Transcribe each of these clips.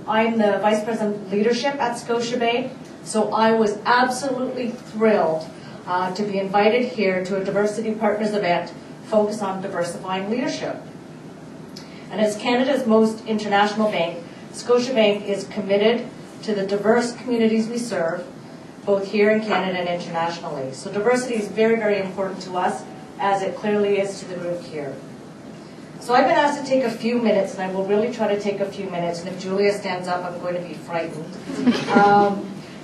I'm the Vice President of Leadership at Scotiabank, so I was absolutely thrilled to be invited here to a Diversity Partners event focused on diversifying leadership. And as Canada's most international bank, Scotiabank is committed to the diverse communities we serve, both here in Canada and internationally. So diversity is very, very important to us, as it clearly is to the group here. So I've been asked to take a few minutes, and I will really try to take a few minutes, and if Julia stands up, I'm going to be frightened.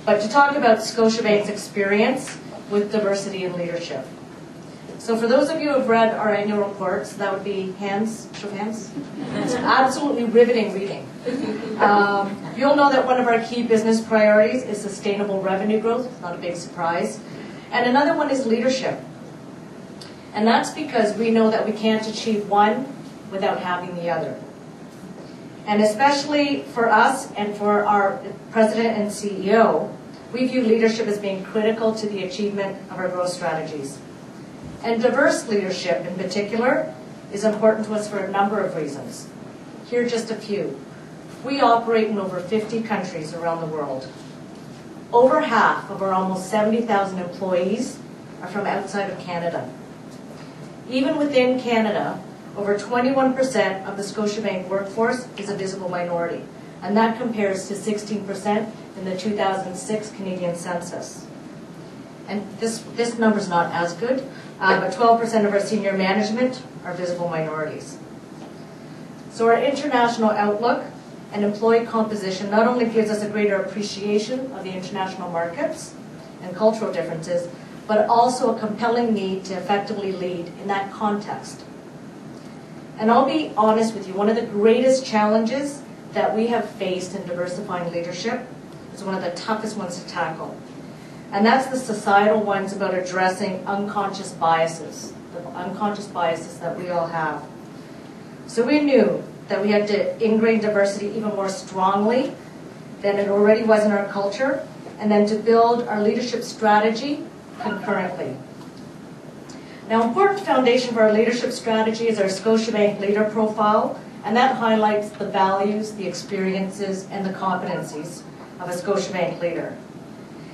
But to talk about Scotiabank's experience with diversity and leadership. So for those of you who have read our annual reports, that would be hands, show of hands. It's absolutely riveting reading. You'll know that one of our key business priorities is sustainable revenue growth. It's not a big surprise. And another one is leadership. And that's because we know that we can't achieve one without having the other. And especially for us and for our President and CEO, we view leadership as being critical to the achievement of our growth strategies. And diverse leadership in particular is important to us for a number of reasons. Here are just a few. We operate in over 50 countries around the world. Over half of our almost 70,000 employees are from outside of Canada. Even within Canada, over 21% of the Scotiabank workforce is a visible minority, and that compares to 16% in the 2006 Canadian census. And this number's not as good, but 12% of our senior management are visible minorities. So our international outlook and employee composition not only gives us a greater appreciation of the international markets and cultural differences, but also a compelling need to effectively lead in that context. And I'll be honest with you, one of the greatest challenges that we have faced in diversifying leadership is one of the toughest ones to tackle. And that's the societal ones about addressing unconscious biases, the unconscious biases that we all have. So we knew that we had to ingrain diversity even more strongly than it already was in our culture, and then to build our leadership strategy concurrently. Now, an important foundation for our leadership strategy is our Scotiabank leader profile, and that highlights the values, the experiences, and the competencies of a Scotiabank leader.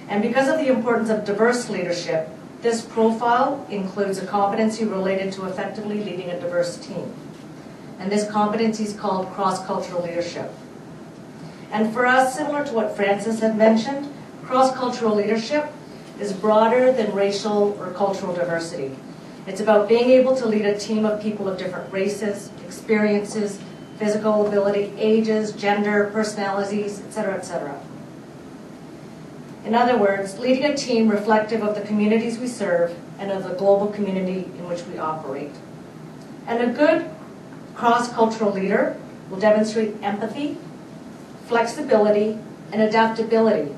And because of the importance of diverse leadership, this profile includes a competency related to effectively leading a diverse team. And this competency is called cross-cultural leadership. And for us, similar to what Francis had mentioned, cross-cultural leadership is broader than racial or cultural diversity. It's about being able to lead a team of people of different races, experiences, physical ability, ages, gender, personalities, etc., etc. In other words, leading a team reflective of the communities we serve and of the global community in which we operate. And a good cross-cultural leader will demonstrate empathy, flexibility, and adaptability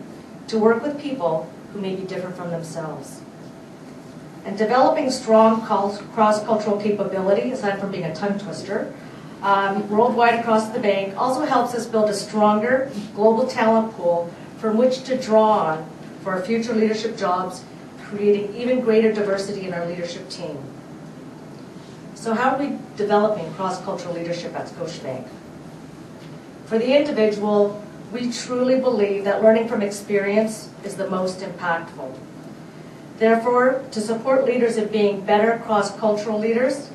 to work with people who may be different from themselves. And developing strong cross-cultural capability, aside from being a tongue twister, worldwide across the bank, also helps us build a stronger global talent pool from which to draw on for our future leadership jobs, creating even greater diversity in our leadership team. So how are we developing cross-cultural leadership at Scotiabank? For the individual, we truly believe that learning from experience is the most impactful. Therefore, to support leaders in being better cross-cultural leaders,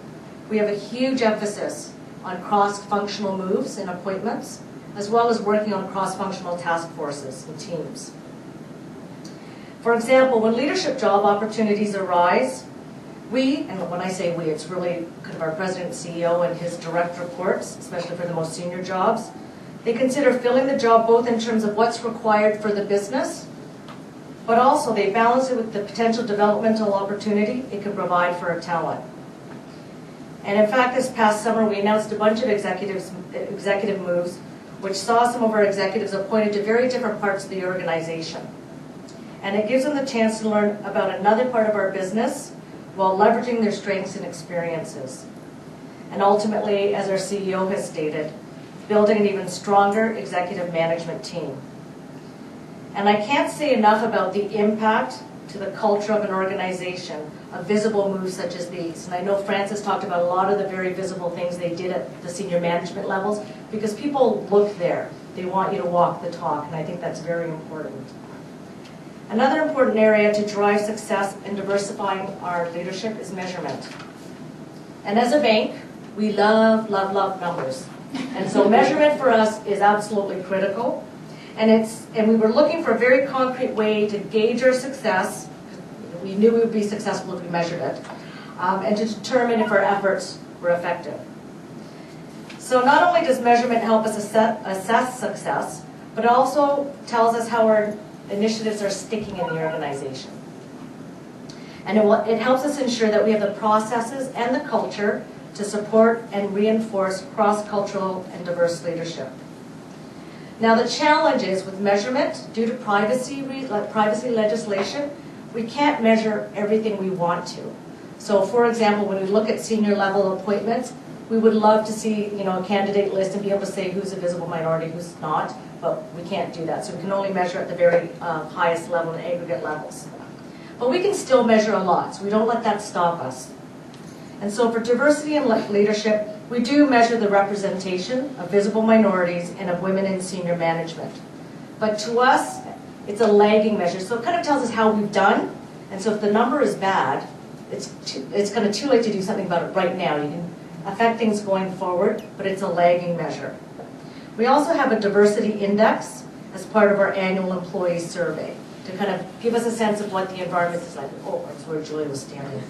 we have a huge emphasis on cross-functional moves and appointments, as well as working on cross-functional task forces and teams. For example, when leadership job opportunities arise, we, and when I say we, it's really kind of our president and CEO and his direct reports, especially for the most senior jobs, they consider filling the job both in terms of what's required for the business, but also they balance it with the potential developmental opportunity it can provide for our talent. And in fact, this past summer, we announced a bunch of executive moves, which saw some of our executives appointed to very different parts of the organization. And it gives them the chance to learn about another part of our business while leveraging their strengths and experiences. And ultimately, as our CEO has stated, building an even stronger executive management team. And I can't say enough about the impact to the culture of an organization of visible moves such as these. And I know Francis talked about a lot of the very visible things they did at the senior management levels, because people look there. They want you to walk the talk, and I think that's very important. Another important area to drive success in diversifying our leadership is measurement. And as a bank, we love, love, love numbers. And so measurement for us is absolutely critical. And we were looking for a very concrete way to gauge our success. We knew we would be successful if we measured it. And to determine if our efforts were effective. So not only does measurement help us assess success, but it also tells us how our initiatives are sticking in the organization. And it helps us ensure that we have the processes and the culture to support and reinforce cross-cultural and diverse leadership. Now the challenge is with measurement, due to privacy legislation, we can't measure everything we want to. So for example, when we look at senior level appointments, we would love to see a candidate list and be able to say who's a visible minority, who's not, but we can't do that. So we can only measure at the very highest level and aggregate levels. But we can still measure a lot, so we don't let that stop us. And so for diversity and leadership, we do measure the representation of visible minorities and of women in senior management. But to us, it's a lagging measure, so it kind of tells us how we've done. And so if the number is bad, it's kind of too late to do something about it right now. You can affect things going forward, but it's a lagging measure. We also have a diversity index as part of our annual employee survey to kind of give us a sense of what the environment is like. Oh, that's where Julia was standing.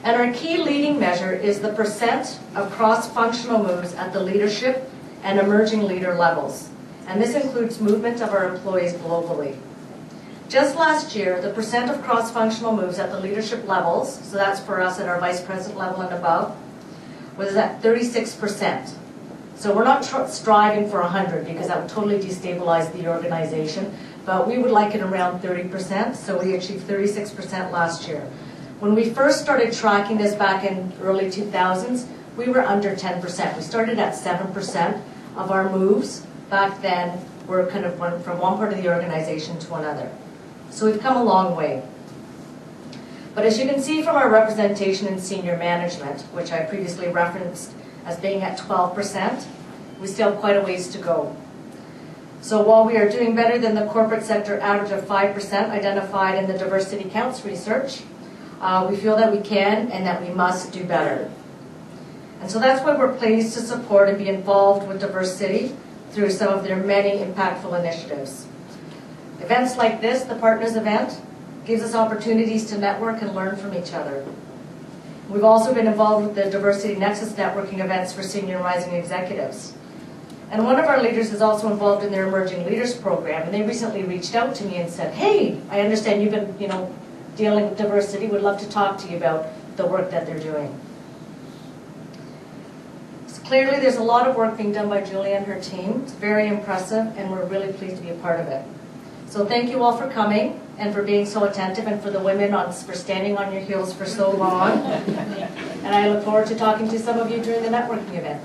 And our key leading measure is the percent of cross-functional moves at the leadership and emerging leader levels. And this includes movement of our employees globally. Just last year, the percent of cross-functional moves at the leadership levels, so that's for us at our vice president level and above, was at 36%. So we're not striving for 100 because that would totally destabilize the organization, but we would like it around 30%, so we achieved 36% last year. When we first started tracking this back in early 2000s, we were under 10%. We started at 7% of our moves back then were kind of from one part of the organization to another. So we've come a long way. But as you can see from our representation in senior management, which I previously referenced as being at 12%, we still have quite a ways to go. So while we are doing better than the corporate sector average of 5% identified in the Diversity Counts research, we feel that we can and that we must do better. And so that's why we're pleased to support and be involved with DiverseCity through some of their many impactful initiatives. Events like this, the Partners event, gives us opportunities to network and learn from each other. We've also been involved with the Diversity Nexus networking events for senior and rising executives. And one of our leaders is also involved in their Emerging Leaders program, and they recently reached out to me and said, hey, I understand you've been dealing with diversity, would love to talk to you about the work that they're doing. So clearly there's a lot of work being done by Julia and her team. It's very impressive, and we're really pleased to be a part of it. So thank you all for coming and for being so attentive, and for the women for standing on your heels for so long. And I look forward to talking to some of you during the networking event.